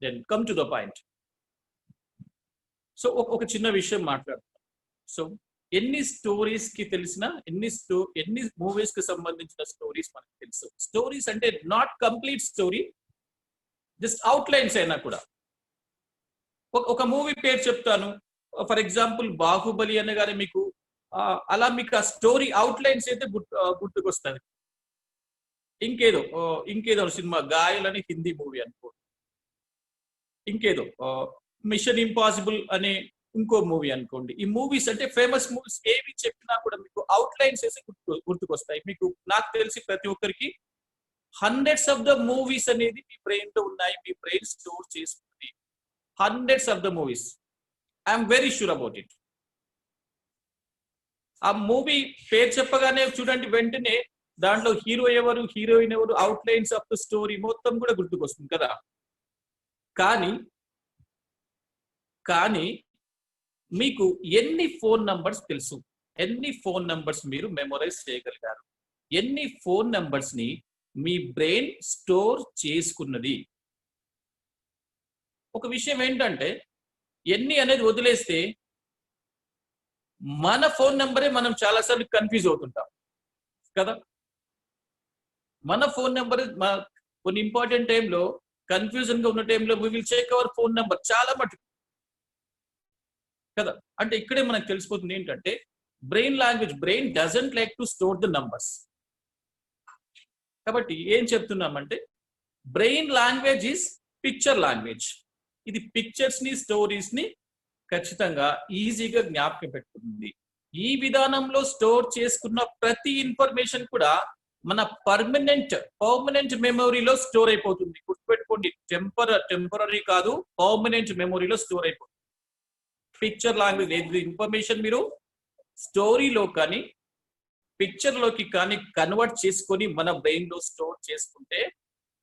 Then come to the point. So ఒక చిన్న విషయం మాట్లాడతాం. సో ఎన్ని స్టోరీస్ కి తెలిసిన ఎన్ని మూవీస్ కి సంబంధించిన స్టోరీస్ మనకు తెలుసు. స్టోరీస్ అంటే not complete story, just outlines అయినా కూడా. ఒక మూవీ పేరు చెప్తాను, ఫర్ ఎగ్జాంపుల్ బాహుబలి అనగానే మీకు అలా మీకు ఆ స్టోరీ అవుట్లైన్స్ అయితే గుర్తుకొస్తుంది. ఇంకేదో సినిమా గాయలని హిందీ మూవీ అనుకో, ఇంకేదో మిషన్ ఇంపాసిబుల్ అనే ఇంకో మూవీ అనుకోండి. ఈ మూవీస్ అంటే ఫేమస్ మూవీస్ ఏవి చెప్పినా కూడా మీకు అవుట్లైన్స్ వేసి గుర్తుకొస్తాయి. మీకు నాకు తెలిసి ప్రతి ఒక్కరికి హండ్రెడ్స్ ఆఫ్ ద మూవీస్ అనేది మీ బ్రెయిన్ లో ఉన్నాయి, మీ బ్రెయిన్ స్టోర్ చేసుకుంది. Hundreds of the movies, I'm very sure about it. ఆ మూవీ పేరు చెప్పగానే చూడండి, వెంటనే దాంట్లో హీరో ఎవరు, హీరోయిన్ ఎవరు, అవుట్లైన్స్ ఆఫ్ ద స్టోరీ మొత్తం కూడా గుర్తుకొస్తుంది కదా. కానీ మీకు ఎన్ని ఫోన్ నంబర్స్ తెలుసు? ఎన్ని ఫోన్ నంబర్స్ మీరు మెమొరైజ్ చేయగలిగారు? ఎన్ని ఫోన్ నంబర్స్ ని మీ బ్రెయిన్ స్టోర్ చేసుకున్నది? ఒక విషయం ఏంటంటే, ఎన్ని అనేది వదిలేస్తే మన ఫోన్ నెంబరే మనం చాలాసార్లు కన్ఫ్యూజ్ అవుతుంటాం కదా. మన ఫోన్ నెంబర్ కొన్ని ఇంపార్టెంట్ టైంలో కన్ఫ్యూజన్ గా ఉన్న టైంలో we will check our phone number చాలా మటుకు కదా. అంటే ఇక్కడే మనకు తెలిసిపోతుంది ఏంటంటే, brain doesn't like to store the numbers. కాబట్టి ఏం చెప్తున్నామంటే, brain language is picture language. ఇది పిక్చర్స్ ని, స్టోరీస్ ని ఖచ్చితంగా ఈజీగా జ్ఞాపకం పెట్టుకుంటుంది. ఈ విధానంలో స్టోర్ చేసుకున్న ప్రతి ఇన్ఫర్మేషన్ కూడా మన పర్మనెంట్ మెమొరీలో స్టోర్ అయిపోతుంది. గుర్తుపెట్టుకోండి, టెంపరీ కాదు, పర్మనెంట్ మెమొరీలో స్టోర్ అయిపోతుంది. పిక్చర్ లాంగ్వేజ్ ఇన్ఫర్మేషన్ మీరు స్టోరీలో కానీ పిక్చర్ లోకి కానీ కన్వర్ట్ చేసుకొని మన బ్రెయిన్ లో స్టోర్ చేసుకుంటే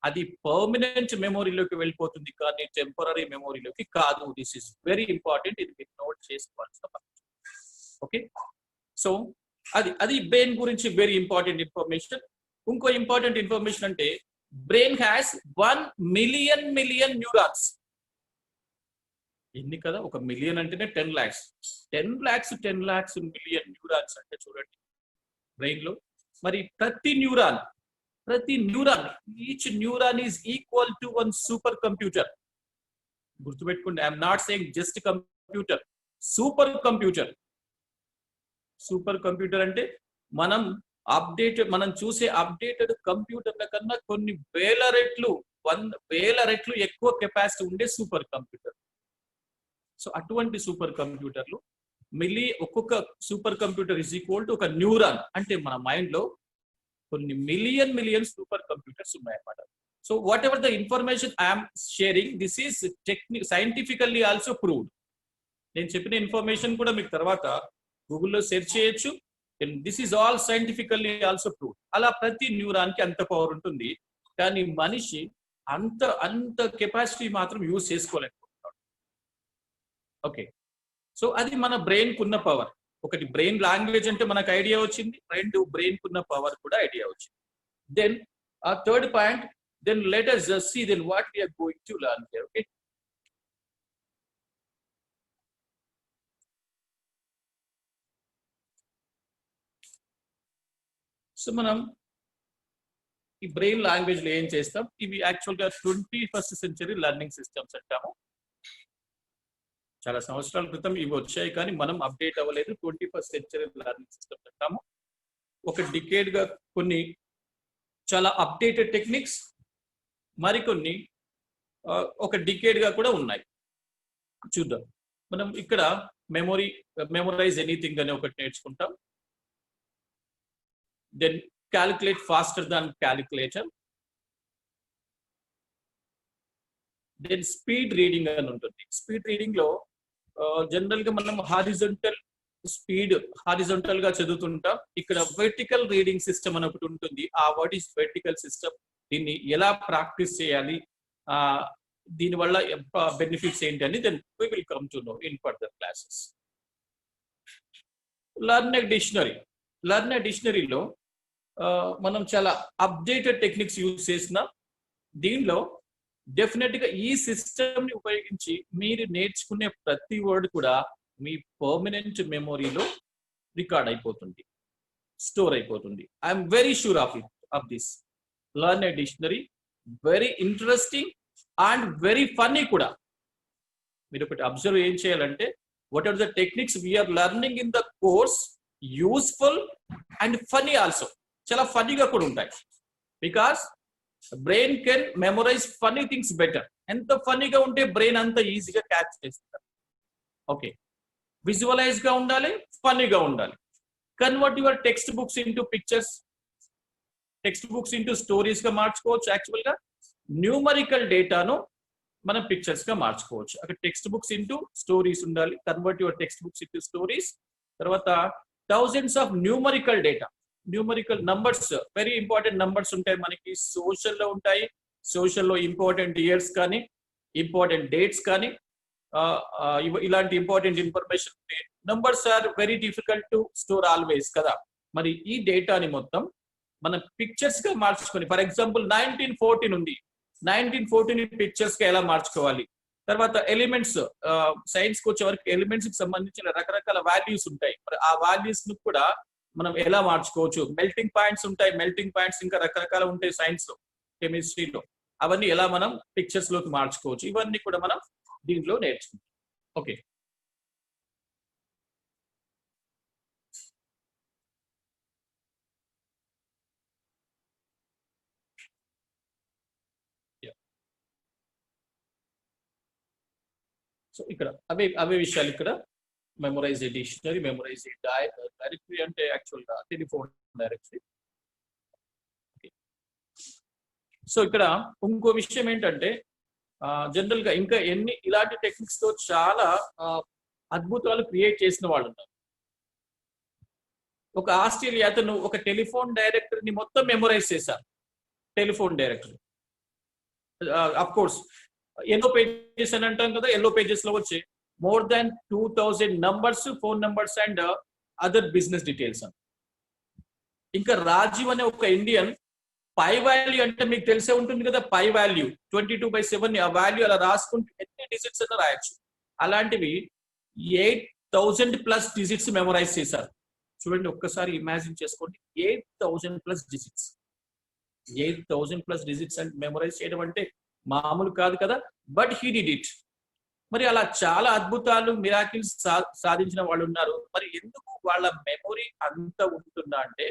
అది పర్మనెంట్ మెమొరీలోకి వెళ్ళిపోతుంది, కానీ టెంపరీ మెమొరీలోకి కాదు. దిస్ ఇస్ వెరీ ఇంపార్టెంట్, ఇది మీరు నోట్ చేసుకోవాల్సిన పని. ఓకే, సో అది బ్రెయిన్ గురించి వెరీ ఇంపార్టెంట్ ఇన్ఫర్మేషన్. ఇంకో ఇంపార్టెంట్ ఇన్ఫర్మేషన్ అంటే, బ్రెయిన్ హ్యాస్ 1 మిలియన్ న్యూరాన్స్. ఎన్ని కదా, 1 మిలియన్ అంటేనే 10 lakhs. 10 lakhs మిలియన్ న్యూరాన్స్ అంటే చూడండి బ్రెయిన్ లో. మరి ప్రతి neuron, each neuron is equal to 1 super computer. గుర్తుపెట్టుకోండి, I'm not saying just computer, super computer. Super computer అంటే మనం చూసే అప్డేటెడ్ కంప్యూటర్ల కన్నా కొన్ని వేల రెట్లు ఎక్కువ కెపాసిటీ ఉండే సూపర్ కంప్యూటర్. సో అటువంటి సూపర్ కంప్యూటర్లు ఒక్కొక్క super computer is equal to ఒక న్యూరాన్. అంటే మన మైండ్ లో కొన్ని మిలియన్ సూపర్ కంప్యూటర్స్ ఉన్నాయన్నమాట. So what ever the information I'm sharing, this is scientifically also proved. నేను చెప్పిన ఇన్ఫర్మేషన్ కూడా మీకు తర్వాత గూగుల్లో సెర్చ్ చేయొచ్చు. This is all scientifically also proved. అలా ప్రతి న్యూరాన్ కి అంత పవర్ ఉంటుంది, కానీ మనిషి అంత కెపాసిటీ మాత్రం యూజ్ చేసుకోలేకపోతున్నాడు. ఓకే, సో అది మన బ్రెయిన్ కున్న పవర్. ఒకటి బ్రెయిన్ లాంగ్వేజ్ అంటే మనకు ఐడియా వచ్చింది, 2 బ్రెయిన్ కున్న పవర్ కూడా ఐడియా వచ్చింది. దెన్ ఆ third point, then let us just see then what we are going to learn here. Okay, so మనం ఈ బ్రెయిన్ లాంగ్వేజ్ లో ఏం చేస్తాం, ఇవి యాక్చువల్ గా 21st century లెర్నింగ్ సిస్టమ్స్ అంటాము. చాలా సంవత్సరాల క్రితం ఇవి వచ్చాయి, కానీ మనం అప్డేట్ అవ్వలేదు. 21st century లెర్నింగ్ సిస్టమ్స్ అంటాము. ఒక డికేడ్ గా కొన్ని చాలా అప్డేటెడ్ టెక్నిక్స్, మరికొన్ని ఒక డికేడ్ గా కూడా ఉన్నాయి. చూద్దాం. మనం ఇక్కడ మెమొరైజ్ ఎనీథింగ్ అనే ఒకటి నేర్చుకుంటాం. Then calculate faster than calculator. Then speed reading అని ఉంటుంది. స్పీడ్ రీడింగ్ లో జనరల్ గా మనం హారిజంటల్ గా చదువుతుంటాం. ఇక్కడ వెర్టికల్ రీడింగ్ సిస్టమ్ అని ఒకటి ఉంటుంది. ఆ వాట్ ఈస్ వెర్టికల్ సిస్టమ్, దీన్ని ఎలా ప్రాక్టీస్ చేయాలి, దీనివల్ల బెనిఫిట్స్ ఏంటి అని then we will come to know in further classes. Learn a డిక్షనరీలో మనం చాలా అప్డేటెడ్ టెక్నిక్స్ యూజ్ చేసిన దీనిలో డెఫినెట్ గా ఈ సిస్టమ్ ని ఉపయోగించి మీరు నేర్చుకునే ప్రతి వర్డ్ కూడా మీ పర్మనెంట్ మెమొరీలో రికార్డ్ అయిపోతుంది, స్టోర్ అయిపోతుంది. I'm very sure of it, of this. Learn a dictionary, very interesting and very funny కూడా. మీరు ఒకటి అబ్జర్వ్ ఏం చేయాలంటే, what are the techniques we are learning in the course useful and funny also. చాలా ఫన్నీగా కూడా ఉంటాయి. Because brain can memorise funny things better. ఎంత ఫన్నీగా ఉంటే బ్రెయిన్ అంత ఈజీగా క్యాచ్ చేస్తారు. ఓకే, విజువలైజ్ గా ఉండాలి, ఫన్నీగా ఉండాలి. Convert your text books into pictures, text books into stories గా మార్చుకోవచ్చు. యాక్చువల్ గా న్యూమరికల్ డేటాను మనం పిక్చర్స్ గా మార్చుకోవచ్చు. అక్కడ టెక్స్ట్ బుక్స్ ఇంటూ స్టోరీస్ ఉండాలి. Convert your text books into stories. తర్వాత thousands of numerical data, numerical numbers, very important numbers ఉంటాయి మనకి. సోషల్లో ఉంటాయి. సోషల్లో ఇంపార్టెంట్ ఇయర్స్ కానీ, ఇంపార్టెంట్ డేట్స్ కానీ, ఇలాంటి important information. Numbers are very difficult to store always కదా. మరి ఈ డేటాని మొత్తం మనం పిక్చర్స్ గా మార్చుకొని, ఫర్ ఎగ్జాంపుల్ 1914 ఉంది, 1914 పిక్చర్స్ గా ఎలా మార్చుకోవాలి. తర్వాత ఎలిమెంట్స్, సైన్స్ కి వచ్చే వరకు ఎలిమెంట్స్ కి సంబంధించిన రకరకాల వాల్యూస్ ఉంటాయి. మరి ఆ వాల్యూస్ ను కూడా మనం ఎలా మార్చుకోవచ్చు. మెల్టింగ్ పాయింట్స్ ఉంటాయి, మెల్టింగ్ పాయింట్స్ ఇంకా రకరకాల ఉంటాయి సైన్స్ లో, కెమిస్ట్రీలో. అవన్నీ ఎలా మనం పిక్చర్స్ లోకి మార్చుకోవచ్చు, ఇవన్నీ కూడా మనం దీంట్లో నేర్చుకుంటాం. ఓకే, సో ఇక్కడ అవే అవే విషయాలు ఇక్కడ. మెమొరైజ్ ఏ డిక్షనరీ, మెమొరైజ్ ఏ డైరెక్టరీ అంటే యాక్చువల్ గా టెలిఫోన్ డైరెక్టరీ. సో ఇక్కడ ఇంకో విషయం ఏంటంటే, జనరల్ గా ఇంకా ఎన్ని ఇలాంటి టెక్నిక్స్ తో చాలా అద్భుతాలు క్రియేట్ చేసిన వాళ్ళు ఉన్నారు. ఒక ఆస్ట్రేలియా అతను ఒక టెలిఫోన్ డైరెక్టరీని మొత్తం మెమొరైజ్ చేశారు. Telephone directory, of course yellow pages అని అంటాం కదా, ఎల్లో పేజెస్ లో వచ్చి more than 2000 numbers, phone numbers and other business details. ఇంకా రాజీవ్ అనే ఒక ఇండియన్, పై వాల్యూ అంటే మీకు తెలిసే ఉంటుంది కదా, పై వాల్యూ 22/7, ఆ వాల్యూ అలా రాసుకుంటే ఎన్ని డిజిట్స్ అన్న రాయొచ్చు. అలాంటివి 8000+ డిజిట్స్ మెమొరైజ్ చేశారు. చూడండి, ఒక్కసారి ఇమాజిన్ చేసుకోండి, 8000+ డిజిట్స్. 8000+ డిజిట్స్ అంటే మెమొరైజ్ చేయడం అంటే మామూలు కాదు కదా. But he did it. మరి అలా చాలా అద్భుతాలు, మిరాకిల్స్ సాధించిన వాళ్ళు ఉన్నారు. మరి ఎందుకు వాళ్ళ మెమొరీ అంత ఉంటుందా అంటే,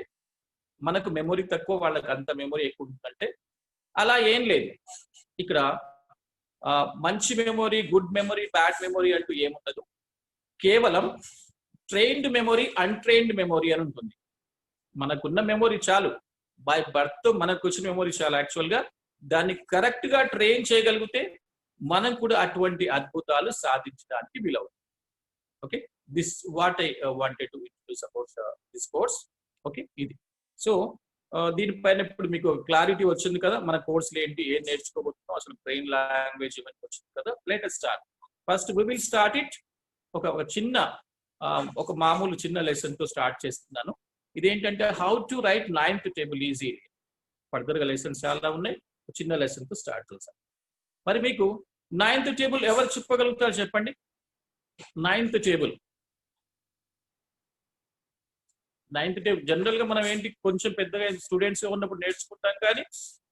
మనకు మెమొరీ తక్కువ, వాళ్ళకి అంత మెమొరీ ఎక్కువ ఉంటుందంటే అలా ఏం లేదు. ఇక్కడ మంచి memory, good memory, bad memory అంటూ ఏముండదు. కేవలం ట్రైన్డ్ మెమొరీ, అన్ట్రైన్డ్ మెమొరీ అని ఉంటుంది. మనకున్న మెమొరీ చాలు, బై బర్త్ మనకు వచ్చిన మెమొరీ చాలు. యాక్చువల్ గా దాన్ని కరెక్ట్ గా ట్రైన్ చేయగలిగితే మనం కూడా అటువంటి అద్భుతాలు సాధించడానికి వీలవుతుంది. Okay, this what I wanted to introduce about this course. Okay, ఇది. సో దీనిపైన ఇప్పుడు మీకు క్లారిటీ వచ్చింది కదా, మన కోర్సులు ఏంటి, ఏం నేర్చుకోబోతున్నాం, అసలు బ్రెయిన్ లాంగ్వేజ్ ఇవన్నీ వచ్చింది కదా. Let start. First we will start it ఒక చిన్న, ఒక మామూలు చిన్న లెసన్ తో స్టార్ట్ చేస్తున్నాను. ఇదేంటంటే how to write 9th table easy. Further గా లెసన్స్ చాలా ఉన్నాయి, చిన్న లెసన్ తో స్టార్ట్ చేశాను. మరి మీకు 9th టేబుల్ ఎవరు చెప్పగలుగుతారు చెప్పండి? 9th table, 9th table general గా మనం ఏంటి, కొంచెం పెద్దగా స్టూడెంట్స్ ఉన్నప్పుడు నేర్చుకుంటాం, కానీ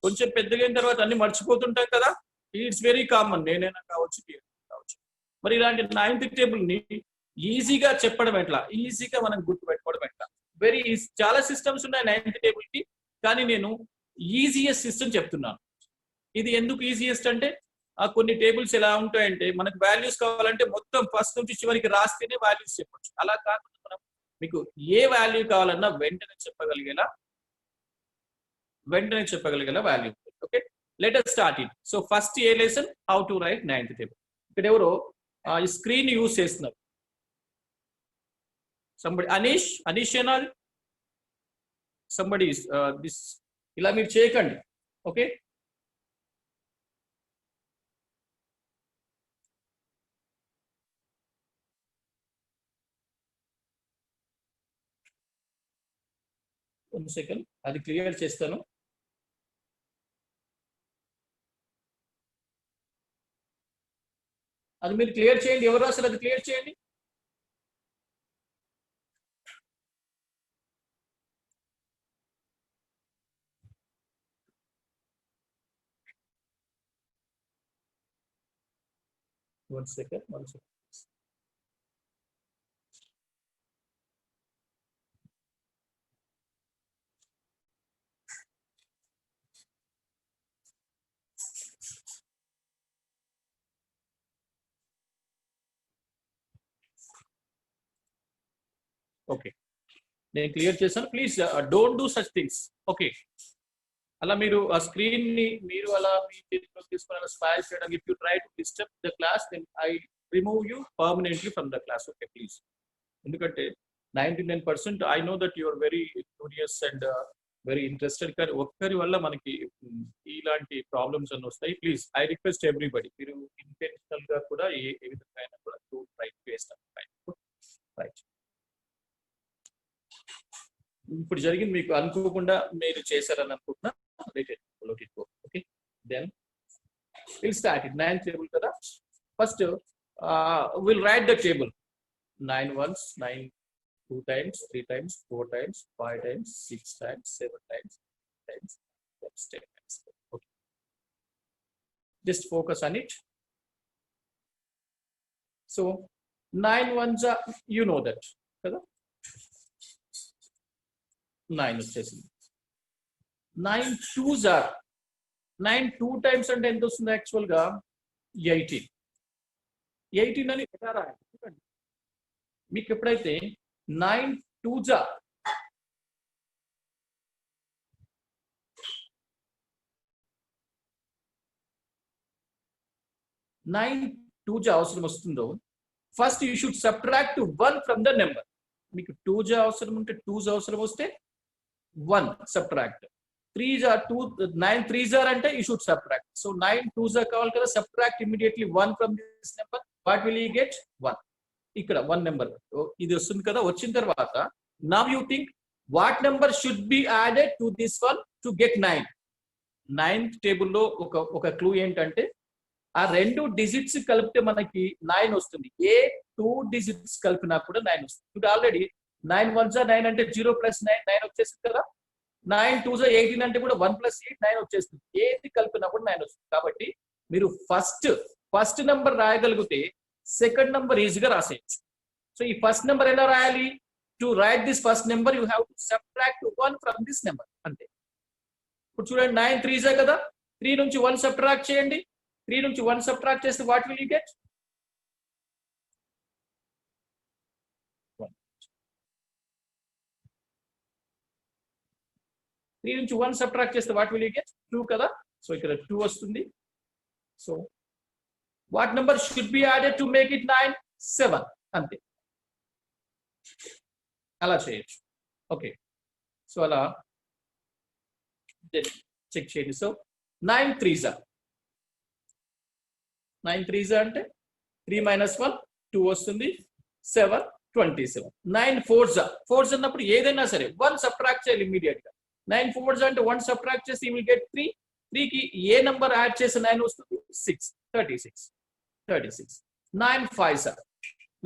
కొంచెం పెద్దగా అయిన తర్వాత అన్ని మర్చిపోతుంటాం కదా. ఇట్స్ వెరీ కామన్, నేనైనా కావచ్చు, కావచ్చు. మరి ఇలాంటి 9th టేబుల్ ని ఈజీగా చెప్పడం ఎట్లా, ఈజీగా మనం గుర్తుపెట్టుకోవడం ఎట్లా? Very easy. చాలా సిస్టమ్స్ ఉన్నాయి 9th టేబుల్ కి, కానీ నేను ఈజియెస్ట్ సిస్టమ్ చెప్తున్నాను. ఇది ఎందుకు ఈజియెస్ట్ అంటే, కొన్ని టేబుల్స్ ఎలా ఉంటాయంటే, మనకు వాల్యూస్ కావాలంటే మొత్తం ఫస్ట్ నుంచి చివరికి రాస్తేనే వాల్యూస్ చెప్పొచ్చు. అలా కాకుండా మనం మీకు ఏ వాల్యూ కావాలన్నా వెంటనే చెప్పగలిగేలా value. Okay, let us start it. So first a lesson, how to write 9th table. ఇక్కడ ఎవరో ఈ స్క్రీన్ యూజ్ చేస్తున్నారు. సంబడి అనీష్ అనాలి, సంబడి దిస్, ఇలా మీరు చేయకండి. ఓకే, ఒక సెకండ్, అది క్లియర్ చేస్తాను. అది మీరు క్లియర్ చేయండి. ఎవరు అసలు అది క్లియర్ చేయండి. One second. ఓకే, నేను క్లియర్ చేశాను. Please don't do such things. Okay, అలా మీరు ఆ స్క్రీన్ ని మీరు అలా మీ చేతిలో తీసుకొని అలా స్పాయిల్ చేయడానికి, if you try to disturb the class then I remove you permanently from the class. Okay please. ఎందుకంటే 99% I know that your very curious and very interested, కానీ ఒక్కరి వల్ల మనకి ఇలాంటి ప్రాబ్లమ్స్ అన్ని వస్తాయి. ప్లీజ్ ఐ రిక్వెస్ట్ ఎవ్రీబడి, మీరు intentional గా కూడా ఏ విధంగా అయినా కూడా ట్రై చేస్తాను. రైట్, ఇప్పుడు జరిగింది మీకు అనుకోకుండా మీరు చేశారని అనుకుంటున్నా. Okay, then will start it. 9 table కదా. First will write the table. 9 ones, 9 2 times, 3 times, 4 times, 5 times, 6 times, 7 times, 8 times, 10 times. Okay, just focus on it. So 9 ones are, you know that kada. 9 వచ్చేసింది. 9 twos are, 9 2 times అంటే ఎంత వస్తుంది actual గా? 18. 18 అని ఎలా రాయాలి మీకు? ఎప్పుడైతే 9 twos are 9 twos అవసరం వస్తుందో, first you should subtract 1 from the number. మీకు 2 అవసరం ఉంటే 2s అవసరం వస్తే 1 subtract. 3s are 2, 9 3s are అంటే you should subtract. So 9 2s are కావాలి కదా, subtract immediately 1 from this number. What will you get? 1. ఇక్కడ 1 నెంబర్ ఇది వస్తుంది కదా. వచ్చిన తర్వాత now you think what number should be added to this one to get 9. 9th టేబుల్లో ఒక క్లూ ఏంటంటే, ఆ 2 డిజిట్స్ కలిపితే మనకి 9 వస్తుంది. ఏ 2 డిజిట్స్ కలిపినా కూడా 9 వస్తుంది. ఇప్పుడు ఆల్రెడీ 9 1s are 9 అంటే 0 + 9 9 వచ్చేస్తుంది కదా. 9 2s are 18 అంటే కూడా 1 + 8 9 వచ్చేస్తుంది. ఏది కలిపినా కూడా 9 వస్తుంది. కాబట్టి మీరు ఫస్ట్ నెంబర్ రాయగలిగితే సెకండ్ నెంబర్ ఈజీగా రాసేయచ్చు. సో ఈ ఫస్ట్ నెంబర్ ఎలా రాయాలి? To right this first number you have to subtract 1 from this number. అంతే. ఇప్పుడు చూడండి, 9 3s are కదా. 3 నుంచి 1 సబ్ట్రాక్ట్ చేయండి. 3 నుంచి 1 సబ్ట్రాక్ట్ చేస్తే వాట్ విల్ యూ గెట్? 1. 3 నుంచి 1 సబ్ట్రాక్ట్ చేస్తే వాట్ విల్ యూ గెట్? 2 కదా. సో ఇక్కడ 2 వస్తుంది. So what number should be added to make it 9? 7. అంతే. అలా చేయొచ్చు. ఓకే, సో అలా చెక్ చేయండి. So 9 3s are 9 3s are అంటే 3 - 1 2 వస్తుంది. 7 27. 9 4s are, 4s అన్నప్పుడు ఏదైనా సరే 1 సబ్ట్రాక్ట్ చేయాలి ఇమీడియట్ గా. 9 4s అంటే 1 సబ్ట్రాక్ట్ చేసి యూ విల్ గెట్ 3. 3 కి ఏ నెంబర్ యాడ్ చేసి 9 వస్తుంది? 6 36. 9 5s are,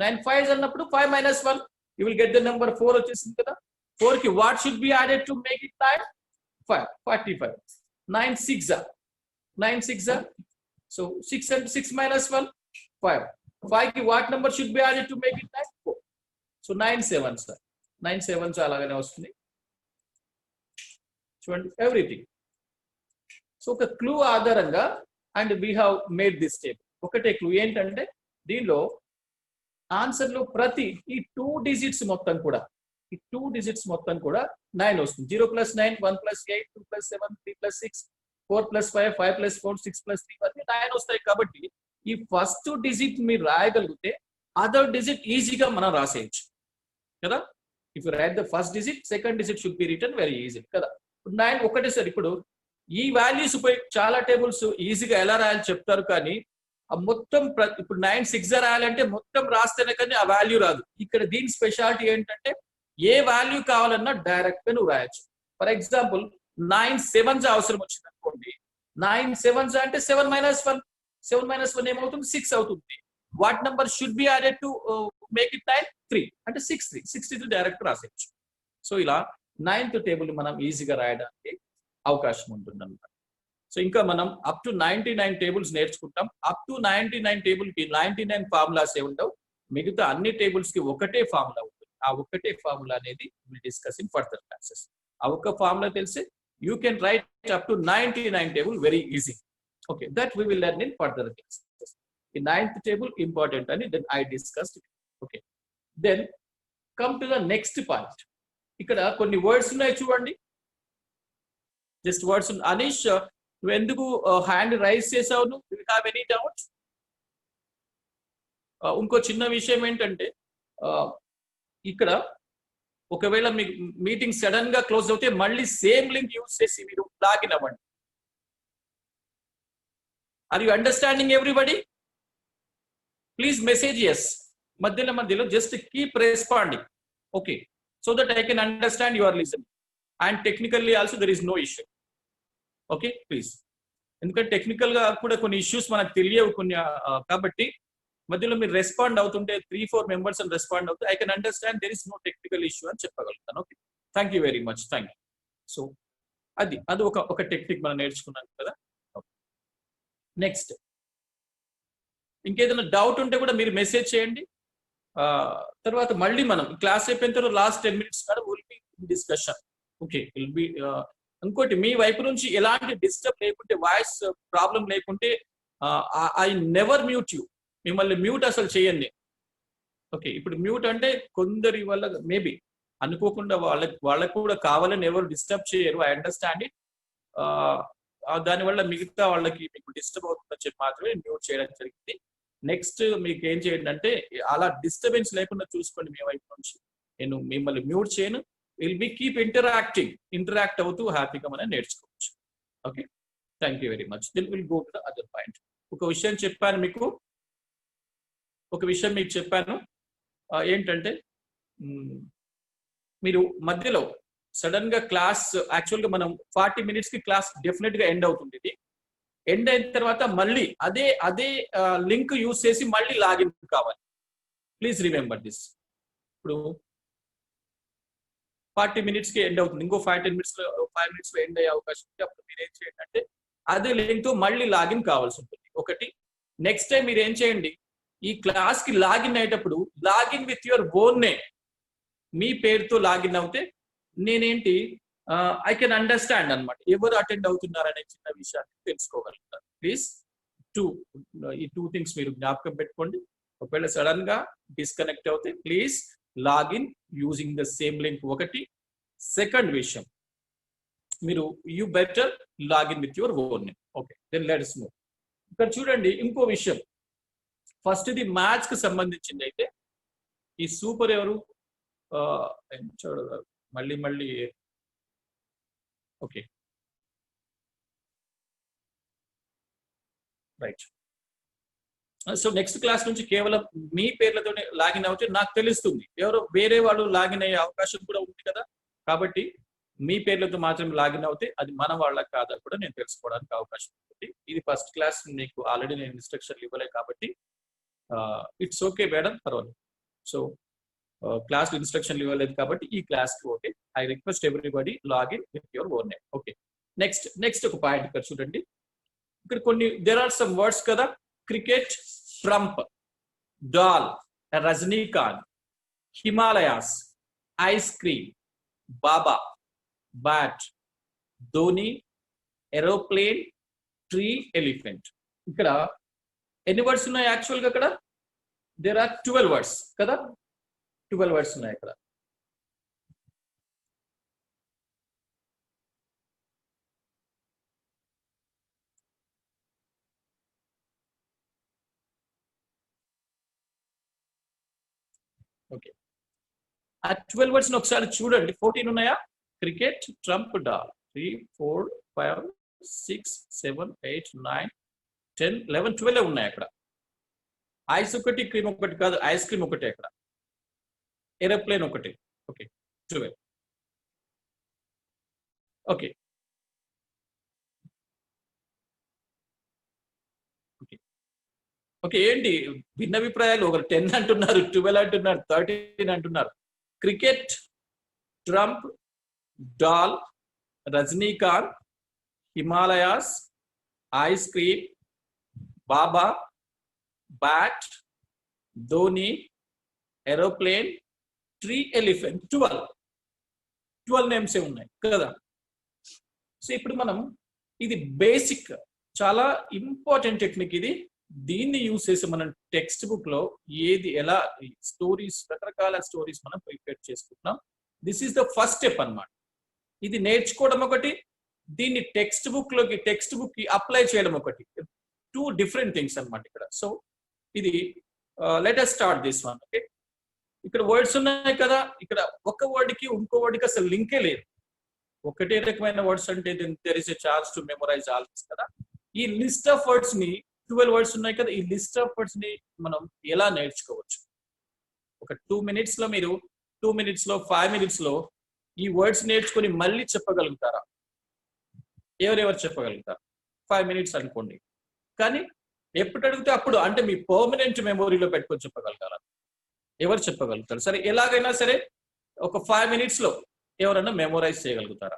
9 5s అన్నప్పుడు 5 - 1 you will get the number 4 వచ్చేసింది కదా. 4 కి what should be added to make it 9? 5 45. 9 6s are, 9 6s are, so 6 and 6 - 1 5. 5 కి what number should be added to make it 9? 4. So 9 7s are, 9 7s అలాగనే వస్తుంది. చూడండి everything. So ఒక clue ఆధారంగా and we have made this table. ఒకటే clue ఏంటంటే, దీనిలో answer లో ప్రతి ఈ 2 డిజిట్స్ మొత్తం కూడా 9 వస్తుంది. 0 + 9 1 + 8 2 + 7 3 + 6 4 + 5 5 + 4 6 + 3 వరకు 9 వస్తాయి. కాబట్టి ఈ ఫస్ట్ డిజిట్ మీరు రాయగలిగితే అదర్ డిజిట్ ఈజీగా మనం రాసేయచ్చు కదా. If you right the first digit, second digit should be written very easy కదా. 9 ఒకటే సార్. ఇప్పుడు ఈ వాల్యూస్ చాలా టేబుల్స్ ఈజీగా ఎలా రాయాలి చెప్తారు, కానీ మొత్తం ఇప్పుడు 9 6s are రాయాలంటే మొత్తం రాస్తేనే కానీ ఆ వాల్యూ రాదు. ఇక్కడ దీని స్పెషాలిటీ ఏంటంటే, ఏ వాల్యూ కావాలన్నా డైరెక్ట్ గా నువ్వు రాయొచ్చు. ఫర్ ఎగ్జాంపుల్ 9 7s అవసరం వచ్చింది అనుకోండి. 9 7s అంటే 7 - 1 7 - 1 ఏమవుతుంది? 6 అవుతుంది. What number should be added to make it 9? 3 అంటే 63 డైరెక్ట్ రాసేయచ్చు. సో ఇలా 9th టేబుల్ మనం ఈజీగా రాయడానికి అవకాశం ఉంటుంది అన్నమాట. సో ఇంకా మనం అప్ టు 99 టేబుల్స్ నేర్చుకుంటాం. అప్ టు 99 టేబుల్ కి 99 ఫార్ములాస్ ఏ ఉండవు. మిగతా అన్ని టేబుల్స్ కి ఒకటే ఫార్ములా ఉంటుంది. ఆ ఒకటే ఫార్ములా అనేది will discuss in further classes. ఆ ఒక్క ఫార్ములా తెలిసి you can write up to 99 table very easy. Okay, that we will learn in further classes. ఈ 9th టేబుల్ ఇంపార్టెంట్ అని then I discussed. Okay, then come to the next point. ఇక్కడ కొన్ని words ఉన్నాయి చూడండి. Just words. Anish, నువ్వు ఎందుకు hand raise చేసావు? You have any doubt? ఇంకో చిన్న విషయం ఏంటంటే ఇక్కడ ఒకవేళ మీ మీటింగ్ సడన్ గా క్లోజ్ అవుతే మళ్ళీ సేమ్ లింక్ యూజ్ చేసి మీరు లాగిన్ అవ్వండి. Are you understanding everybody? Please message yes. మధ్యలో just keep responding. Okay, so that I can understand your listening and technically also there is no issue. Okay please. ఎందుకంటే technical గా కూడా కొన్ని issues మనకు తెలియవు కొన్ని, కాబట్టి మధ్యలో మీరు రెస్పాండ్ అవుతుంటే 3-4 మెంబర్స్ అని రెస్పాండ్ అవుతే I can understand there is no technical issue అని చెప్పగలుగుతాను. Okay, thank you very much. Thank you. So అది ఒక టెక్నిక్ మనం నేర్చుకున్నాం కదా. నెక్స్ట్ ఇంకేదైనా డౌట్ ఉంటే కూడా మీరు మెసేజ్ చేయండి. తర్వాత మళ్ళీ మనం క్లాస్ అయిపోయిన తర్వాత last 10 minutes will be discussion. Okay, will be. ఇంకోటి, మీ వైపు నుంచి ఎలాంటి డిస్టర్బ్ లేకుంటే, వాయిస్ ప్రాబ్లం లేకుంటే ఐ నెవర్ మ్యూట్ యూ. మిమ్మల్ని మ్యూట్ అసలు చేయండి. ఓకే, ఇప్పుడు మ్యూట్ అంటే కొందరి వల్ల మేబీ అనుకోకుండా వాళ్ళకు కూడా కావాలని ఎవరు డిస్టర్బ్ చేయరు. I understand it. దానివల్ల మిగతా వాళ్ళకి మీకు డిస్టర్బ్ అవుతుందని చెప్పి మాత్రమే మ్యూట్ చేయడం జరిగింది. నెక్స్ట్ మీకు ఏం చేయండి అంటే అలా డిస్టర్బెన్స్ లేకుండా చూసుకోండి. మీ వైపు నుంచి నేను మిమ్మల్ని మ్యూట్ చేయను. విల్ బి కీప్ ఇంటరాక్ట్ అవుతూ హ్యాపీగా మనం నేర్చుకోవచ్చు. Okay, thank you very much. Then will go to the other point. ఒక విషయం మీకు చెప్పాను. ఏంటంటే మీరు మధ్యలో సడన్ గా క్లాస్, యాక్చువల్ గా మనం 40 minutes కి క్లాస్ డెఫినెట్ గా ఎండ్ అవుతుంది. ఇది ఎండ్ అయిన తర్వాత మళ్ళీ అదే లింక్ యూజ్ చేసి మళ్ళీ లాగిన్ కావాలి. Please remember this. ఇప్పుడు 40 minutes కి ఎండ్ అవుతుంది. ఇంకో 5 minutes లో ఎండ్ అయ్యే అవకాశం ఉంది. అప్పుడు మీరు ఏం చేయండి అంటే అదే లింక్ తో మళ్ళీ లాగిన్ కావాల్సి ఉంటుంది. ఒకటి. నెక్స్ట్ టైం మీరు ఏం చేయండి, ఈ క్లాస్ కి లాగిన్ అయ్యేటప్పుడు login with your own name, మీ పేరుతో లాగిన్ అవుతే నేనేంటి ఐ కెన్ అండర్స్టాండ్ అనమాట ఎవరు అటెండ్ అవుతున్నారనే చిన్న విషయాన్ని తెలుసుకోగలుగుతారు. ప్లీజ్ ఈ 2 things మీరు జ్ఞాపకం పెట్టుకోండి. ఒకవేళ సడన్ గా డిస్కనెక్ట్ అవుతే please login using the same link. ఒకటి. సెకండ్ విషయం, మీరు you better login with your own name. Okay, then let's move. ఇక్కడ చూడండి ఇంకో విషయం. ఫస్ట్ ఇది మ్యాథ్స్ కి సంబంధించింది. అయితే ఈ సూపర్ ఎవరు? మళ్ళీ okay, right. So next class నుంచి కేవలం మీ పేర్లతోనే లాగిన్ అవుతే నాకు తెలుస్తుంది. ఎవరో వేరే వాళ్ళు లాగిన్ అయ్యే అవకాశం కూడా ఉంది కదా. కాబట్టి మీ పేర్లతో మాత్రం లాగిన్ అవుతే అది మన వాళ్ళకి కాదా కూడా నేను తెలుసుకోవడానికి అవకాశం ఉంటుంది. ఇది ఫస్ట్ క్లాస్, మీకు ఆల్రెడీ నేను ఇన్స్ట్రక్షన్లు ఇవ్వలే కాబట్టి ఇట్స్ ఓకే మేడం, పర్వాలేదు. సో క్లాస్ ఇన్స్ట్రక్షన్లు ఇవ్వలేదు కాబట్టి ఈ క్లాస్కి okay. I request everybody login with your own name. Okay, next ఒక పాయింట్ ఇక్కడ చూడండి. ఇక్కడ కొన్ని దేర్ ఆర్ సమ్ వర్డ్స్ కదా. Cricket, Trump, doll, Rajinikanth, Himalayas, ice cream, బాబా, bat, Dhoni, aeroplane, tree, elephant. ఇక్కడ ఎన్ని వర్డ్స్ ఉన్నాయి యాక్చువల్ గా? అక్కడ దేర్ ఆర్ 12 వర్డ్స్ కదా. 12 వర్డ్స్ ఉన్నాయి ఇక్కడ. ఓకే, ఆ 12 వర్డ్స్ ఒకసారి చూడండి. 14 ఉన్నాయా? క్రికెట్, ట్రంప్, డాల్, 3, 4, 5, 6, 7, 8, 9, 10, 11, 12 ఉన్నాయి అక్కడ. ఐస్ ఒకటి, క్రీమ్ ఒకటి కాదు, ఐస్ క్రీమ్ ఒకటి అక్కడ. ఏరోప్లేన్ ఒకటి. ఓకే, 12. ఓకే, ఓకే, ఓకే, ఏంటి భిన్నాభిప్రాయాలు? ఒకరు 10 అంటున్నారు, 12 అంటున్నారు, 13 అంటున్నారు. Cricket, Trump, doll, Rajinikanth, Himalayas, ice cream, బాబా, bat, Dhoni, aeroplane, tree elephant. 12 names ఉన్నాయి కదా. సో ఇప్పుడు మనం ఇది బేసిక్, చాలా ఇంపార్టెంట్ టెక్నిక్ ఇది. దీన్ని యూజ్ చేసి మనం టెక్స్ట్ బుక్ లో ఏది ఎలా స్టోరీస్, రకరకాల స్టోరీస్ మనం ప్రిపేర్ చేసుకుంటున్నాం. This is the first step అన్నమాట. ఇది నేర్చుకోవడం ఒకటి, దీన్ని టెక్స్ట్ బుక్ కి అప్లై చేయడం ఒకటి. 2 డిఫరెంట్ థింగ్స్ అన్నమాట ఇక్కడ. సో ఇది let us start this one. Okay, ఇక్కడ వర్డ్స్ ఉన్నాయి కదా, ఇక్కడ ఒక వర్డ్ కి ఇంకో వర్డ్ కి అసలు లింకే లేదు. ఒకటే రకమైన వర్డ్స్ అంటే there is a chance to memorise all this కదా. ఈ లిస్ట్ ఆఫ్ వర్డ్స్ ని 12 వర్డ్స్ ఉన్నాయి కదా, ఈ లిస్ట్ ఆఫ్ వర్డ్స్ ని మనం ఎలా నేర్చుకోవచ్చు? ఒక 2 minutes లో మీరు 2 minutes లో 5 minutes లో ఈ వర్డ్స్ నేర్చుకొని మళ్ళీ చెప్పగలుగుతారా? ఎవరెవరు చెప్పగలుగుతారు? 5 minutes అనుకోండి. కానీ ఎప్పుడు అడిగితే అప్పుడు, అంటే మీ పర్మనెంట్ మెమొరీలో పెట్టుకొని చెప్పగలుగుతారా? ఎవరు చెప్పగలుగుతారు? సరే, ఎలాగైనా సరే ఒక 5 minutes లో ఎవరైనా మెమొరైజ్ చేయగలుగుతారా?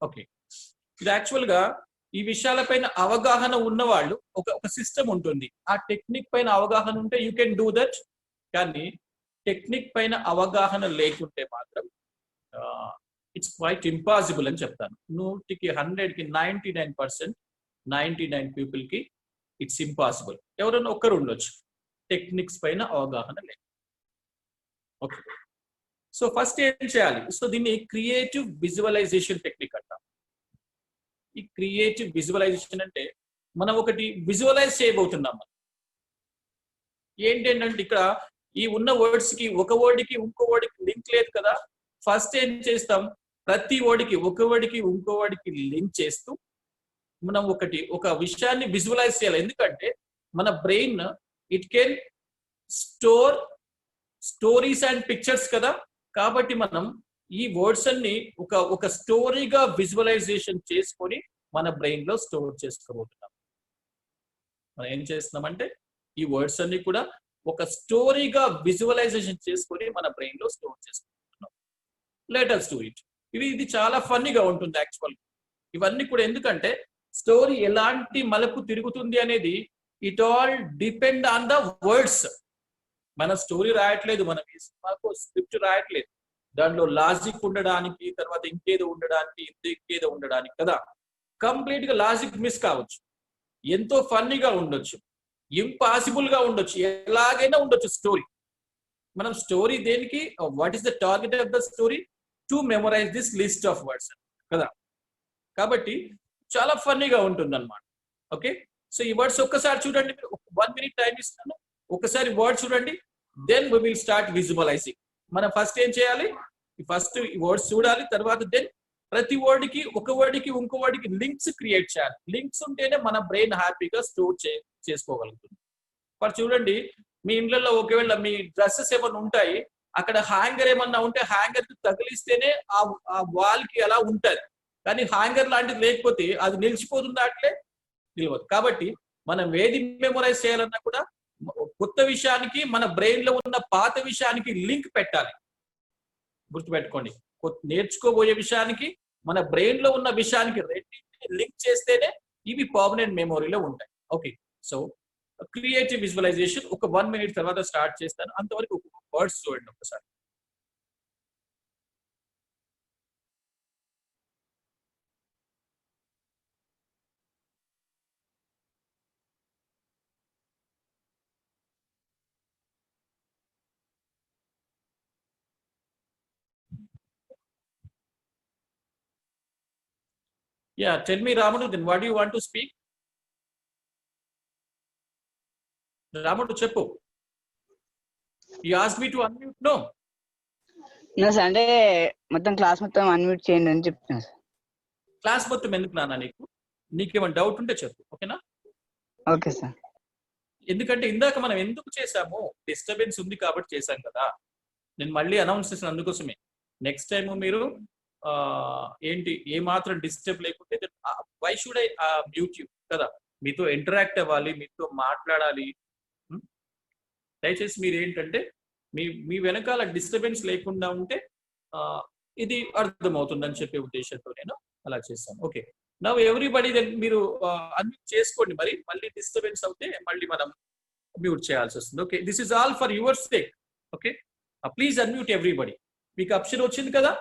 ఓకే, ఇది యాక్చువల్ గా ఈ విషయాలపైన అవగాహన ఉన్న వాళ్ళు ఒక సిస్టమ్ ఉంటుంది. ఆ టెక్నిక్ పైన అవగాహన ఉంటే యూ కెన్ డూ దట్. కానీ టెక్నిక్ పైన అవగాహన లేకుంటే మాత్రం ఇట్స్ క్వైట్ ఇంపాసిబుల్ అని చెప్తాను. 100కి 100కి 99% 99 పీపుల్ కి ఇట్స్ ఇంపాసిబుల్. ఎవరైనా ఒక్కరు ఉండొచ్చు టెక్నిక్స్ పైన అవగాహన లేదు. ఓకే, సో ఫస్ట్ ఏం చేయాలి? సో దీన్ని క్రియేటివ్ విజువలైజేషన్ టెక్నిక్ అంటాం. ఈ క్రియేటివ్ విజువలైజేషన్ అంటే మనం ఒకటి విజువలైజ్ చేయబోతున్నాం. ఏంటంటే ఇక్కడ ఈ ఉన్న వర్డ్స్ కి ఒక వర్డ్ కి ఇంకో వర్డ్ కి లింక్ లేదు కదా. ఫస్ట్ ఏం చేస్తాం? ప్రతి వర్డ్ కి ఒక వర్డ్ కి ఇంకో వర్డ్ కి లింక్ చేస్తూ మనం ఒక విషయాన్ని విజువలైజ్ చేయాలి. ఎందుకంటే మన brain it can store stories and pictures కదా. కాబట్టి మనం ఈ వర్డ్స్ అన్ని ఒక స్టోరీగా విజువలైజేషన్ చేసుకొని మన బ్రెయిన్ లో స్టోర్ చేసుకోబోతున్నాం. మనం ఏం చేస్తున్నామంటే ఈ వర్డ్స్ అన్ని కూడా ఒక స్టోరీగా విజువలైజేషన్ చేసుకొని మన బ్రెయిన్ లో స్టోర్ చేసుకుంటున్నాం. Let us do it. ఇది చాలా ఫన్నీగా ఉంటుంది యాక్చువల్. ఇవన్నీ కూడా ఎందుకంటే స్టోరీ ఎలాంటి మలుపు తిరుగుతుంది అనేది it all depend on the words. మన స్టోరీ రాయట్లేదు, మనం ఈ సినిమాకు స్క్రిప్ట్ రాయట్లేదు. దాంట్లో లాజిక్ ఉండడానికి, తర్వాత ఇంకేదో ఉండడానికి, ఇంకేదో ఉండడానికి కదా. కంప్లీట్ గా లాజిక్ మిస్ కావచ్చు, ఎంతో ఫన్నీగా ఉండొచ్చు, ఇంపాసిబుల్ గా ఉండొచ్చు, ఎలాగైనా ఉండొచ్చు స్టోరీ. మనం స్టోరీ దేనికి, what is the target of the story? To memorise this list of words కదా. కాబట్టి చాలా ఫన్నీగా ఉంటుంది అనమాట. ఓకే, సో ఈ వర్డ్స్ ఒక్కసారి చూడండి. 1 minute టైం ఇస్తాను, ఒకసారి వర్డ్ చూడండి. Then we will start visualising. మనం ఫస్ట్ ఏం చేయాలి? ఫస్ట్ ఈ వర్డ్స్ చూడాలి, తర్వాత దెన్ ప్రతి వర్డ్ కి ఒక వర్డ్ కి ఇంకో వర్డ్ కి లింక్స్ క్రియేట్ చేయాలి. లింక్స్ ఉంటేనే మన బ్రెయిన్ హ్యాపీగా స్టోర్ చేసుకోగలుగుతుంది. మరి చూడండి, మీ ఇండ్లలో ఒకవేళ మీ డ్రెస్సెస్ ఏమైనా ఉంటాయి, అక్కడ హ్యాంగర్ ఏమన్నా ఉంటే హ్యాంగర్ కి తగిలిస్తేనే ఆ వాల్ కి అలా ఉంటది. కానీ హ్యాంగర్ లాంటిది లేకపోతే అది నిలిచిపోతుంది, అట్లే నిలవదు. కాబట్టి మనం ఏది మెమొరైజ్ చేయాలన్నా కూడా కొత్త విషయానికి మన బ్రెయిన్ లో ఉన్న పాత విషయానికి లింక్ పెట్టాలి. గుర్తుపెట్టుకోండి, నేర్చుకోబోయే విషయానికి మన బ్రెయిన్ లో ఉన్న విషయానికి రెండింటిని లింక్ చేస్తేనే ఇవి పర్మనెంట్ మెమొరీలో ఉంటాయి. ఓకే, సో క్రియేటివ్ విజువలైజేషన్ ఒక 1 minute తర్వాత స్టార్ట్ చేస్తాను. అంతవరకు వర్డ్స్ చూడండి ఒకసారి. Yeah, tell me, Ramudu, then what do you want to speak? Ramudu, చెప్పు. You asked me to unmute, no? అంటే మొత్తం క్లాస్ మొత్తం అన్మ్యూట్ చేయండి అని చెప్తున్నా సార్. క్లాస్ మొత్తం ఎందుకు నాన్న? నీకేమైనా డౌట్ ఉంటే చెప్పు, ఓకేనా? Okay sir. ఎందుకంటే ఇందాక మనం ఎందుకు చేసాము, డిస్టర్బెన్స్ ఉంది కాబట్టి చేశాం కదా. నేను మళ్ళీ అనౌన్స్ చేసిన అందుకోసమే. నెక్స్ట్ టైం మీరు ఏంటి ఏ మాత్రం డిస్టర్బ్ లేకుంటే why should I mute you కదా, మీతో ఇంటరాక్ట్ అవ్వాలి, మీతో మాట్లాడాలి. దయచేసి మీరు ఏంటంటే మీ వెనకాల డిస్టర్బెన్స్ లేకుండా ఉంటే ఇది అర్థమవుతుందని చెప్పే ఉద్దేశంతో నేను అలా చేస్తాను. ఓకే, నవ్ ఎవ్రీబడి మీరు అన్మ్యూట్ చేసుకోండి, మరి మళ్ళీ డిస్టర్బెన్స్ అవుతే మళ్ళీ మనం మ్యూట్ చేయాల్సి వస్తుంది. Okay, this is all for your sake. Okay, please unmute everybody. మీకు ఆప్షన్ వచ్చింది కదా,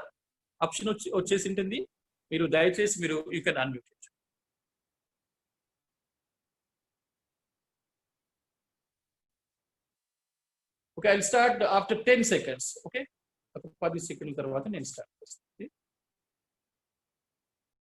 ఆప్షన్ వచ్చేసి ఉంటుంది, మీరు దయచేసి మీరు you can unmute. Okay, I will start after 10 seconds. Okay, 10 సెకండ్ల తర్వాత నేను స్టార్ట్ చేస్తాను.